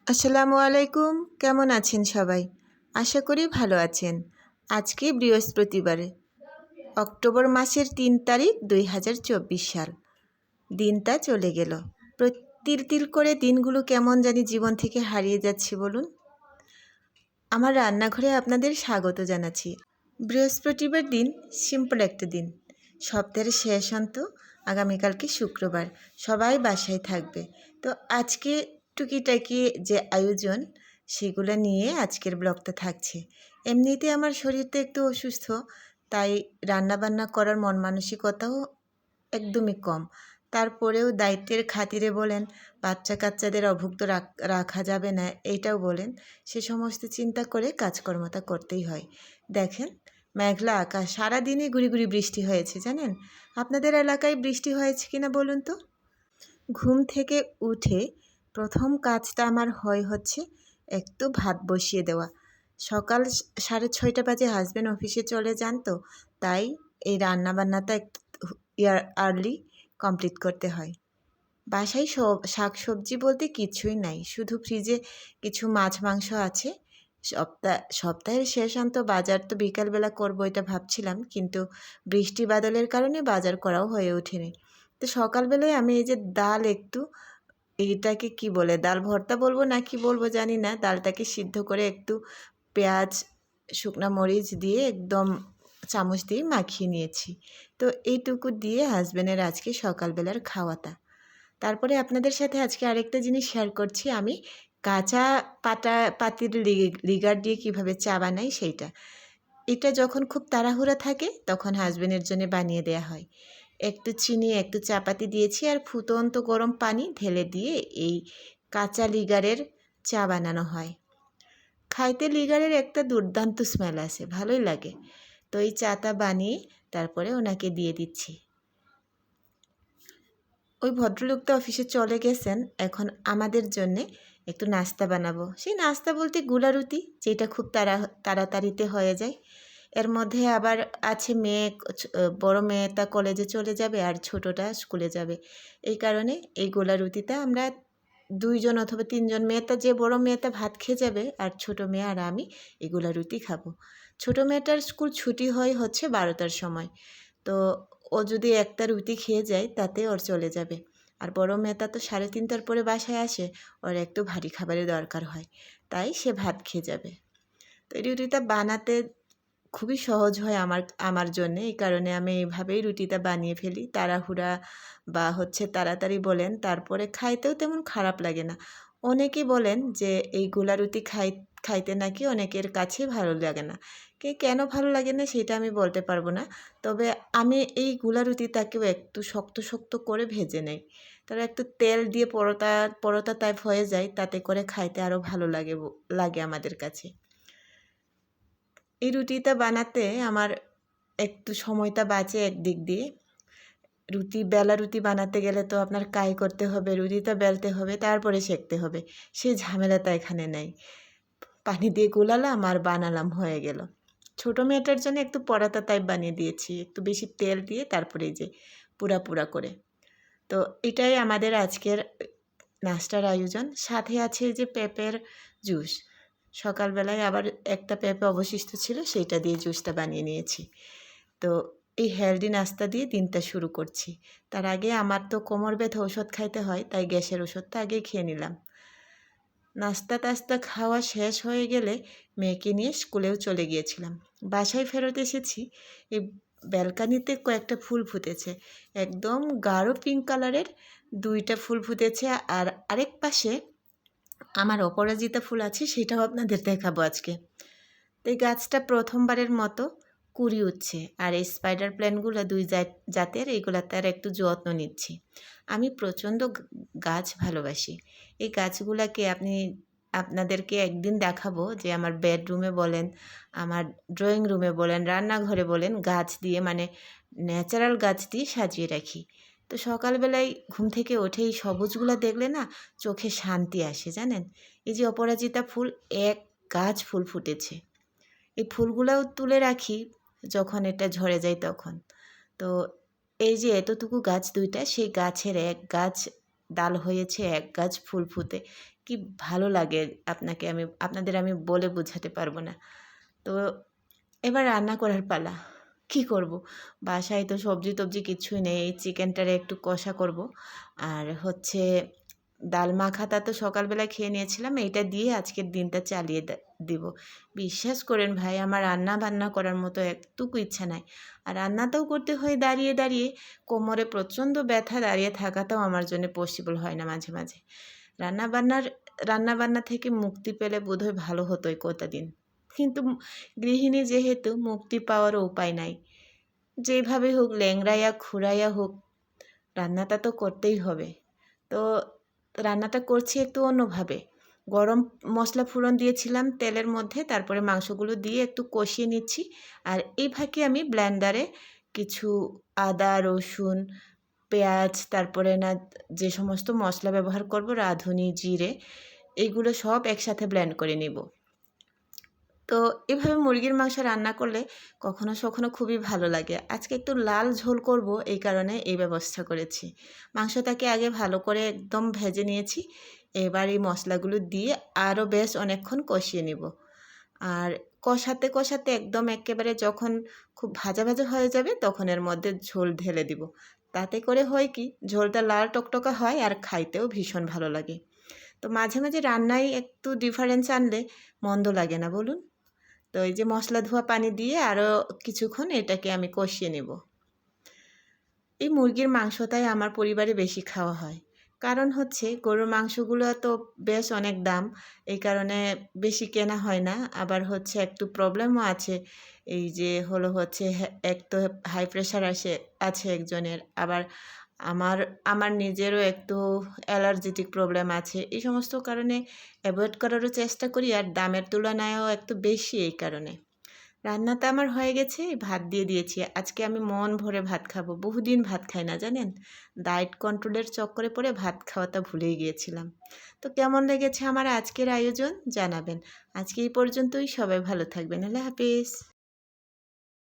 আসসালামু আলাইকুম। কেমন আছেন সবাই? আশা করি ভালো আছেন। আজকে বৃহস্পতিবারে অক্টোবর মাসের ৩ তারিখ ২০২৪ সাল। দিনটা চলে গেল। তিল তিল করে দিনগুলো কেমন জানি জীবন থেকে হারিয়ে যাচ্ছে বলুন। আমার রান্নাঘরে আপনাদের স্বাগত জানাচ্ছি। বৃহস্পতিবার দিন সিম্পল একটা দিন। সপ্তাহের শেষ অন্ত, আগামীকালকে শুক্রবার, সবাই বাসায় থাকবে। তো আজকে টুকিটাকি যে আয়োজন সেগুলো নিয়ে আজকের ব্লগটা থাকছে। এমনিতে আমার শরীরটা একটু অসুস্থ, তাই রান্নাবান্না করার মন মানসিকতাও একদমই কম। তারপরেও দায়িত্বের খাতিরে বলেন, বাচ্চা কাচ্চাদের অভুক্ত রাখা যাবে না এইটাও বলেন, সে সমস্ত চিন্তা করে কাজকর্মটা করতেই হয়। দেখেন, মেঘলা আকাশ, সারাদিনই গুড়ি গুড়ি বৃষ্টি হয়েছে জানেন। আপনাদের এলাকায় বৃষ্টি হয়েছে কিনা বলুন তো। ঘুম থেকে উঠে প্রথম কাজটা আমার হচ্ছে একটু ভাত বসিয়ে দেওয়া। সকাল 6:30 বাজে হাজব্যান্ড অফিসে চলে যান, তো তাই এই রান্নাবান্নাটা একটু আর্লি কমপ্লিট করতে হয়। বাসায় শাক সবজি বলতে কিছুই নাই, শুধু ফ্রিজে কিছু মাছ মাংস আছে। সপ্তাহের শেষান্ত বাজার তো বিকালবেলা করবো এটা ভাবছিলাম, কিন্তু বৃষ্টি বাদলের কারণে বাজার করাও হয়ে ওঠেনি। তো সকালবেলায় আমি এই যে ডাল একটু, এইটাকে কি বলে, ডাল ভর্তা বলবো না কি বলবো জানি না, ডালটাকে সিদ্ধ করে একটু পেঁয়াজ শুকনা মরিচ দিয়ে একদম চামচ দিয়ে মাখিয়ে নিয়েছি। তো এইটুকু দিয়ে হাজব্যান্ডের আজকে সকালবেলার খাওয়াটা। তারপরে আপনাদের সাথে আজকে আরেকটা জিনিস শেয়ার করছি, আমি কাঁচা পাতির লিগার দিয়ে কিভাবে চা বানাই সেইটা। এটা যখন খুব তাড়াহুড়া থাকে তখন হাজব্যান্ডের জন্য বানিয়ে দেয়া হয়। একটু চিনি, একটু চাপাতি দিয়েছি আর ফুটন্ত গরম পানি ঢেলে দিয়ে এই কাঁচা লিগারের চা বানানো হয়। খাইতে লিগারের একটা দুর্দান্ত স্মেল আসে, ভালোই লাগে। তো এই চাটা বানিয়ে তারপরে ওনাকে দিয়ে দিচ্ছি। ওই ভদ্রলোক তো অফিসে চলে গেছেন, এখন আমাদের জন্যে একটু নাস্তা বানাবো। সেই নাস্তা বলতে গুলা রুটি, যেটা খুব তাড়াতাড়িতে হয়ে যায়। এর মধ্যে আবার আছে বড় মেয়েটা কলেজে চলে যাবে আর ছোটোটা স্কুলে যাবে। এই কারণে এই গোলা রুটিটা আমরা 2 জন অথবা 3 জন, বড় মেয়েটা ভাত খেয়ে যাবে আর ছোটো মেয়ে আর আমি এই গোলা রুটি খাবো। ছোটো মেয়েটার স্কুল ছুটি হচ্ছে 12টার সময়। তো ও যদি একটা রুটি খেয়ে যায় তাতে ওর চলে যাবে। আর বড় মেয়েটা তো 3:30টার পরে বাসায় আসে, ওর একটু ভারী খাবারের দরকার হয়, তাই সে ভাত খেয়ে যাবে। তো এই রুটিটা বানাতে খুবই সহজ হয় আমার জন্যে, এই কারণে আমি এইভাবেই রুটিটা বানিয়ে ফেলি। তাড়াহুড়া বা তাড়াতাড়ি বলেন, তারপরে খাইতেও তেমন খারাপ লাগে না। অনেকে বলেন যে এই গোলা রুটি খাইতে নাকি অনেকের কাছে ভালো লাগে না। কেন ভালো লাগে না সেটা আমি বলতে পারবো না। তবে আমি এই গোলা রুটিটাকেও একটু শক্ত শক্ত করে ভেজে নেই। তারা একটু তেল দিয়ে পরোটা পরোটা টাইপ হয়ে যায়, তাতে করে খাইতে আরও ভালো লাগে আমাদের কাছে। এই রুটিটা বানাতে আমার একটু সময়টা বাঁচে একদিক দিয়ে। বেলা রুটি বানাতে গেলে তো আপনার কাই করতে হবে, রুটিটা বেলতে হবে, তারপরে সেঁকতে হবে। সেই ঝামেলাটা এখানে নেই। পানি দিয়ে গুলালাম আর বানালাম, হয়ে গেল। ছোটো মেয়েটার জন্য একটু পরাতা টাইপ বানিয়ে দিয়েছি, একটু বেশি তেল দিয়ে, তারপরে এই যে পুরা পুরা করে। তো এটাই আমাদের আজকের নাস্তার আয়োজন। সাথে আছে এই যে পেঁপের জুস। সকালবেলায় আবার একটা পেঁপে অবশিষ্ট ছিল, সেইটা দিয়ে জুসটা বানিয়ে নিয়েছি। তো এই হেলদি নাস্তা দিয়ে দিনটা শুরু করছি। তার আগে আমার তো কোমর ব্যথা ওষুধ খাইতে হয়, তাই গ্যাসের ওষুধটা আগেই খেয়ে নিলাম। নাস্তা টাস্তা খাওয়া শেষ হয়ে গেলে মেয়েকে নিয়ে স্কুলেও চলে গিয়েছিলাম। বাসায় ফেরত এসেছি, এই ব্যালকানিতে কয়েকটা ফুল ফুটেছে, একদম গাঢ় পিঙ্ক কালারের 2টা ফুল ফুটেছে। আর আরেক পাশে আমার অপরাজিতা ফুল আছে, সেটাও আপনাদের দেখাবো আজকে। তো এই গাছটা প্রথমবারের মতো কুঁড়ি উঠছে, আর এই স্পাইডার প্ল্যান্টগুলো 2 জাতের, এইগুলা তার একটু যত্ন নিচ্ছি। আমি প্রচণ্ড গাছ ভালোবাসি। এই গাছগুলাকে আপনাদেরকে একদিন দেখাবো যে আমার বেডরুমে বলেন, আমার ড্রয়িং রুমে বলেন, রান্নাঘরে বলেন, গাছ দিয়ে মানে ন্যাচারাল গাছ দিয়ে সাজিয়ে রাখি। তো সকালবেলায় ঘুম থেকে উঠে এই সবুজগুলো দেখলে না চোখে শান্তি আসে জানেন। এই যে অপরাজিতা ফুল, এক গাছ ফুল ফুটেছে। এই ফুলগুলোও তুলে রাখি যখন এটা ঝরে যায় তখন। তো এই যে এতটুকু গাছ 2টা, সেই গাছের এক গাছ ডাল হয়েছে, এক গাছ ফুল ফুটে, কি ভালো লাগে আপনাদের আমি বলে বোঝাতে পারবো না। তো এবার রান্না করার পালা। কি করব? বাসায় তো সবজি-টবজি কিছুই নেই। এই চিকেনটারে একটু কষা করব। আর হচ্ছে ডাল মাখাটা তো সকালবেলায় খেয়ে নিয়েছিলাম। এইটা দিয়ে আজকের দিনটা চালিয়ে দিব। বিশ্বাস করেন ভাই, আমার রান্না-বান্না করার মতো একটুকু ইচ্ছা নাই। আর রান্নাটাও করতে হয় দাঁড়িয়ে, দাঁড়িয়ে। কোমরে প্রচণ্ড ব্যথা, দাঁড়িয়ে থাকাটাও আমার জন্য পসিবল হয় না মাঝে, মাঝে। রান্নাবান্নার রান্নাবান্না থেকে মুক্তি পেলে বোধহয় ভালো হতো এই কটা দিন। কিন্তু গৃহিণী যেহেতু মুক্তি পাওয়ারও উপায় নাই। যেভাবে হোক ল্যাংড়াইয়া খুড়াইয়া হোক রান্নাটা তো করতেই হবে। তো রান্নাটা করছি একটু অন্যভাবে। গরম মশলা ফোড়ন দিয়েছিলাম তেলের মধ্যে, তারপরে মাংসগুলো দিয়ে একটু কষিয়ে নিচ্ছি। আর এই ফাঁকে আমি ব্লেন্ডারে কিছু আদা, রসুন, পেঁয়াজ, তারপরে যে সমস্ত মশলা ব্যবহার করব, রাঁধুনি, জিরে, এইগুলো সব একসাথে ব্লেন্ড করে নিব। তো এভাবে মুরগির মাংস রান্না করলে কখনো সখনো খুবই ভালো লাগে। আজকে একটু লাল ঝোল করব, এই কারণে এই ব্যবস্থা করেছি। মাংসটাকে আগে ভালো করে একদম ভেজে নিয়েছি। এবার এই মশলাগুলো দিয়ে আরও বেশ অনেকক্ষণ কষিয়ে নিব। আর কষাতে কষাতে একদম একেবারে যখন খুব ভাজা ভাজা হয়ে যাবে তখন এর মধ্যে ঝোল ঢেলে দিব। তাতে করে হয় কি, ঝোলটা লাল টকটকা হয় আর খাইতেও ভীষণ ভালো লাগে। তো মাঝে মাঝে রান্নায় একটু ডিফারেন্স আনলে মন্দ লাগে না বলুন? তো এই যে মশলা ধোয়া পানি দিয়ে আরও কিছুক্ষণ এটাকে আমি কষিয়ে নেব। এই মুরগির মাংসটাই আমার পরিবারে বেশি খাওয়া হয়। কারণ হচ্ছে গরুর মাংসগুলো তো বেশ অনেক দাম। এই কারণে বেশি কেনা হয় না। আবার হচ্ছে একটু প্রবলেমও আছে। এই যে হচ্ছে এক তো হাই প্রেশার আছে একজনের। আবার আমার আমার নিজেরও একটু অ্যালার্জেটিক প্রবলেম আছে। এই সমস্ত কারণে এভয়েড করারও চেষ্টা করি, আর দামের তুলনায়ও একটু বেশি এই কারণে। রান্নাটা আমার হয়ে গেছে, ভাত দিয়ে দিয়েছি। আজকে আমি মন ভরে ভাত খাবো। বহুদিন ভাত খাই না জানেন? ডায়েট কন্ট্রোলের চক্করে পড়ে ভাত খাওয়াটা ভুলেই গিয়েছিলাম। তো কেমন লেগেছে আমার আজকের আয়োজন জানাবেন। আজকে এই পর্যন্তই। সবাই ভালো থাকবেন। আল্লাহ হাফেজ।